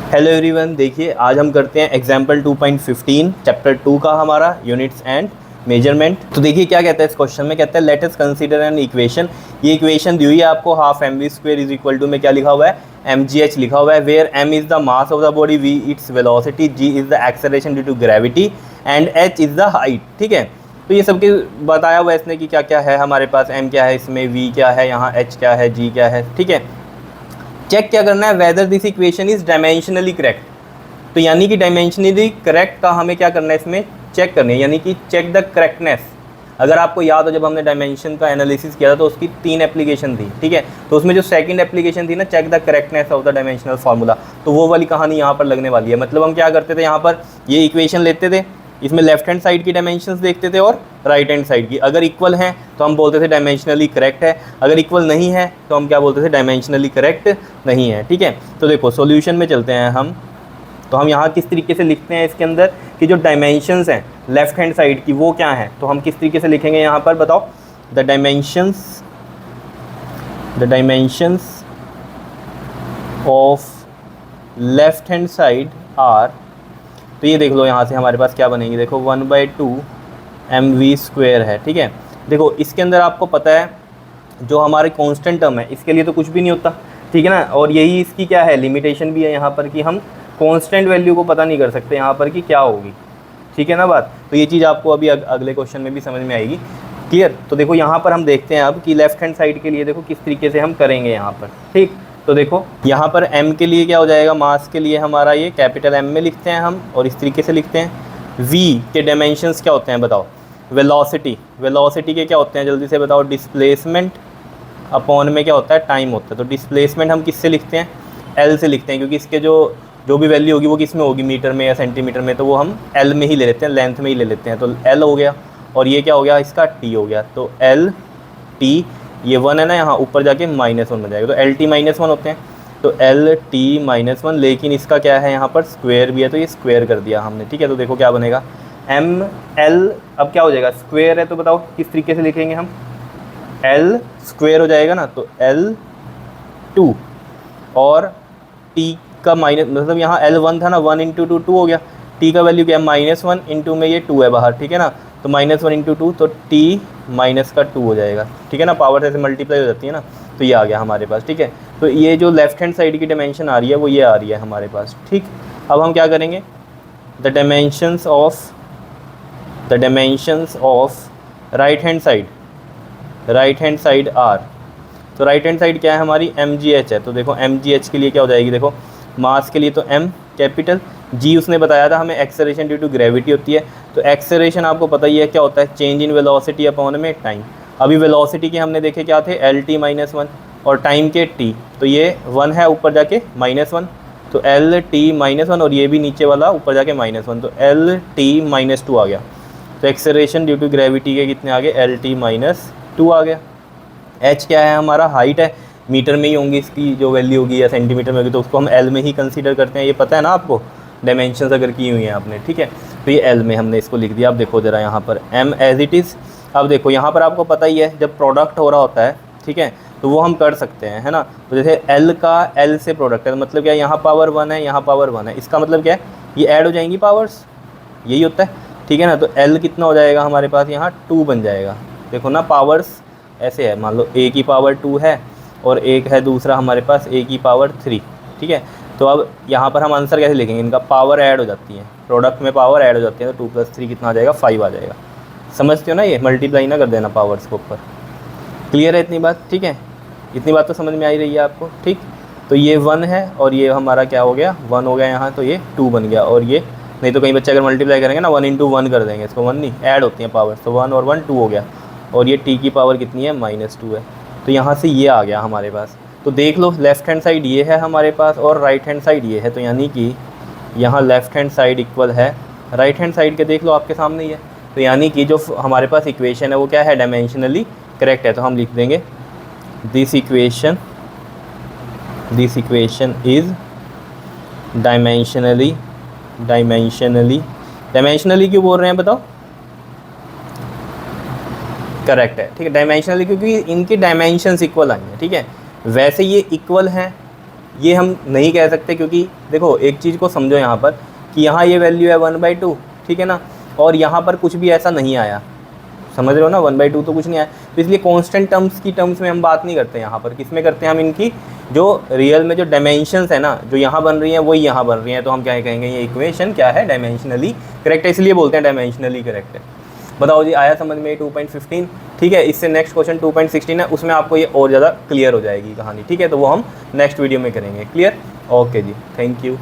Hello everyone, देखिए आज हम करते हैं एग्जाम्पल 2.15 चैप्टर 2 का हमारा यूनिट्स एंड मेजरमेंट। तो देखिए क्या कहता है इस क्वेश्चन में, कहता है let us consider an equation. ये इक्वेशन दी हुई है आपको, half M V square is equal to में क्या लिखा हुआ है, एम जी एच लिखा हुआ है, where M is the mass of the body, V its velocity, G is the acceleration due to gravity and H is the height. ठीक है, तो ये सबके बताया हुआ है इसने कि क्या क्या है हमारे पास, एम क्या है इसमें, वी क्या है, यहाँ एच क्या है, जी क्या है। ठीक है, चेक क्या करना है, whether this equation is dimensionally correct. तो यानी कि डायमेंशनली करेक्ट का हमें क्या करना है, इसमें चेक करनी है, यानी कि चेक द करेक्टनेस। अगर आपको याद हो जब हमने डायमेंशन का एनालिसिस किया था तो उसकी 3 एप्लीकेशन थी। ठीक है, तो उसमें जो सेकंड एप्लीकेशन थी ना, check the correctness of the dimensional formula, तो वो वाली कहानी यहाँ पर लगने वाली है। मतलब हम क्या करते थे, यहाँ पर ये इक्वेशन लेते थे, इसमें लेफ्ट हैंड साइड की डायमेंशंस देखते थे और राइट हैंड साइड की, अगर इक्वल हैं तो हम बोलते थे डायमेंशनली करेक्ट है, अगर इक्वल नहीं है तो हम क्या बोलते थे, डायमेंशनली करेक्ट नहीं है। ठीक है, तो देखो सॉल्यूशन में चलते हैं हम। तो हम यहाँ किस तरीके से लिखते हैं इसके अंदर कि जो डायमेंशंस हैं लेफ्ट हैंड साइड की वो क्या हैं, तो हम किस तरीके से लिखेंगे यहाँ पर बताओ। The dimensions of left hand side are, तो ये देख लो यहाँ से हमारे पास क्या बनेगी, देखो 1/2 mv स्क्वेयर है। ठीक है, देखो इसके अंदर आपको पता है जो हमारे कांस्टेंट टर्म है इसके लिए तो कुछ भी नहीं होता। ठीक है ना, और यही इसकी क्या है, लिमिटेशन भी है यहाँ पर कि हम कांस्टेंट वैल्यू को पता नहीं कर सकते यहाँ पर कि क्या होगी। ठीक है ना बात, तो ये चीज़ आपको अभी अगले क्वेश्चन में भी समझ में आएगी। क्लियर, तो देखो यहाँ पर हम देखते हैं अब कि लेफ्ट हैंड साइड के लिए देखो किस तरीके से हम करेंगे यहाँ पर। ठीक, तो देखो यहाँ पर m के लिए क्या हो जाएगा, मास के लिए हमारा ये कैपिटल M में लिखते हैं हम, और इस तरीके से लिखते हैं। v के डायमेंशंस क्या होते हैं बताओ, वेलोसिटी के क्या होते हैं जल्दी से बताओ, डिस्प्लेसमेंट अपॉन में क्या होता है, टाइम होता है। तो डिस्प्लेसमेंट हम किससे लिखते हैं, L से लिखते हैं, क्योंकि इसके जो भी वैल्यू होगी वो किस में होगी, मीटर में या सेंटीमीटर में, तो वो हम L में ही ले लेते हैं, लेंथ में ही ले लेते हैं। तो L हो गया, और ये क्या हो गया इसका, T हो गया। तो L T, ये 1 है ना, यहाँ ऊपर जाके -1 बन जाएगा, तो LT -1 होते हैं। तो LT -1, लेकिन इसका क्या है यहाँ पर स्क्वायर भी है, तो ये स्क्वायर कर दिया हमने। ठीक है, तो देखो क्या बनेगा, ML अब क्या हो जाएगा, स्क्वायर है तो बताओ किस तरीके से लिखेंगे हम, L स्क्वायर हो जाएगा ना, तो L2 और T का माइनस, मतलब यहाँ L1 था ना, 1 × 2 2 हो गया, T का वैल्यू क्या है -1 इंटू में ये 2 है बाहर। ठीक है ना, तो -1 × 2, तो T माइनस का 2 हो जाएगा। ठीक है ना, पावर ऐसे मल्टीप्लाई हो जाती है ना, तो ये आ गया हमारे पास। ठीक है, तो ये जो लेफ्ट हैंड साइड की डायमेंशन आ रही है वो ये आ रही है हमारे पास। ठीक, अब हम क्या करेंगे, the dimensions of right hand side are. तो राइट हैंड साइड क्या है हमारी, mgh है। तो देखो mgh के लिए क्या हो जाएगी, देखो मास के लिए तो m कैपिटल, g उसने बताया था हमें एक्सेलरेशन ड्यू टू ग्रेविटी होती है। तो एक्सेलरेशन आपको पता ही है क्या होता है, चेंज इन वेलोसिटी अपॉन में टाइम। अभी वेलोसिटी के हमने देखे क्या थे, LT -1, और टाइम के t, तो ये 1 है ऊपर जाके -1, तो LT -1, और ये भी नीचे वाला ऊपर जाके -1, तो LT -2 आ गया। तो एक्सेलरेशन ड्यू टू ग्रेविटी के कितने आ गए, LT -2 आ गया। h क्या है हमारा, हाइट है, मीटर में ही होंगी इसकी जो वैल्यू होगी या सेंटीमीटर में होगी, तो उसको हम L में ही कंसीडर करते हैं, ये पता है ना आपको, डायमेंशंस अगर की हुई हैं आपने। ठीक है, तो ये L में हमने इसको लिख दिया। अब देखो ज़रा यहाँ पर M एज इट इज़। अब देखो यहाँ पर आपको पता ही है जब प्रोडक्ट हो रहा होता है, ठीक है, तो वो हम कर सकते हैं, है ना। तो जैसे L का L से प्रोडक्ट है, मतलब क्या, यहाँ पावर 1 है, यहाँ पावर 1 है, इसका मतलब क्या है, ये ऐड हो जाएंगी पावर्स, यही होता है। ठीक है ना, तो L कितना हो जाएगा हमारे पास, यहाँ 2 बन जाएगा। देखो ना, पावर्स ऐसे है, मान लो A की पावर 2 है और एक है दूसरा हमारे पास A की पावर 3। ठीक है, तो अब यहाँ पर हम आंसर कैसे लिखेंगे, इनका पावर ऐड हो जाती है, प्रोडक्ट में पावर ऐड हो जाती है, तो 2 + 3 कितना आ जाएगा, 5 आ जाएगा। समझते हो ना, ये मल्टीप्लाई ना कर देना पावर्स के ऊपर। क्लियर है इतनी बात, ठीक है, इतनी बात तो समझ में आ ही रही है आपको। ठीक, तो ये 1 है और ये हमारा क्या हो गया, 1 हो गया यहाँ, तो ये 2 बन गया। और ये नहीं तो कई बच्चे अगर मल्टीप्लाई करेंगे ना, 1 × 1 कर देंगे इसको, 1 नहीं, ऐड होती हैं पावर्स, तो 1 और 1 2 हो गया, और ये t की पावर कितनी है, -2 है। तो यहाँ से ये आ गया हमारे पास। तो देख लो लेफ़्ट हैंड साइड ये है हमारे पास और राइट हैंड साइड ये है, तो यानी कि यहाँ लेफ़्ट हैंड साइड इक्वल है राइट हैंड साइड के, देख लो आपके सामने ही है। तो यानी कि जो हमारे पास इक्वेशन है वो क्या है, डायमेंशनली करेक्ट है। तो हम लिख देंगे दिस इक्वेशन इज़ डायमेंशनली क्यों बोल रहे हैं बताओ, करेक्ट है। ठीक है, डायमेंशनली क्योंकि इनकी डायमेंशंस इक्वल आई हैं। ठीक है, वैसे ये इक्वल हैं ये हम नहीं कह सकते, क्योंकि देखो एक चीज़ को समझो यहाँ पर कि यहाँ ये वैल्यू है 1/2, ठीक है ना, और यहाँ पर कुछ भी ऐसा नहीं आया, समझ रहे हो ना, 1/2 तो कुछ नहीं आया। तो इसलिए कांस्टेंट टर्म्स की टर्म्स में हम बात नहीं करते यहाँ पर, किस में करते हैं हम, इनकी जो रियल में जो डायमेंशंस है ना, जो यहाँ बन रही हैं वही यहाँ बन रही हैं, तो हम क्या कहेंगे, ये इक्वेशन क्या है, डायमेंशनली करेक्ट है, इसलिए बोलते हैं डायमेंशनली करेक्ट है। बताओ जी, आया समझ में 2.15? ठीक है, इससे नेक्स्ट क्वेश्चन 2.16 है, उसमें आपको ये और ज़्यादा क्लियर हो जाएगी कहानी, ठीक है, तो वो हम नेक्स्ट वीडियो में करेंगे। क्लियर? ओके जी, थैंक यू।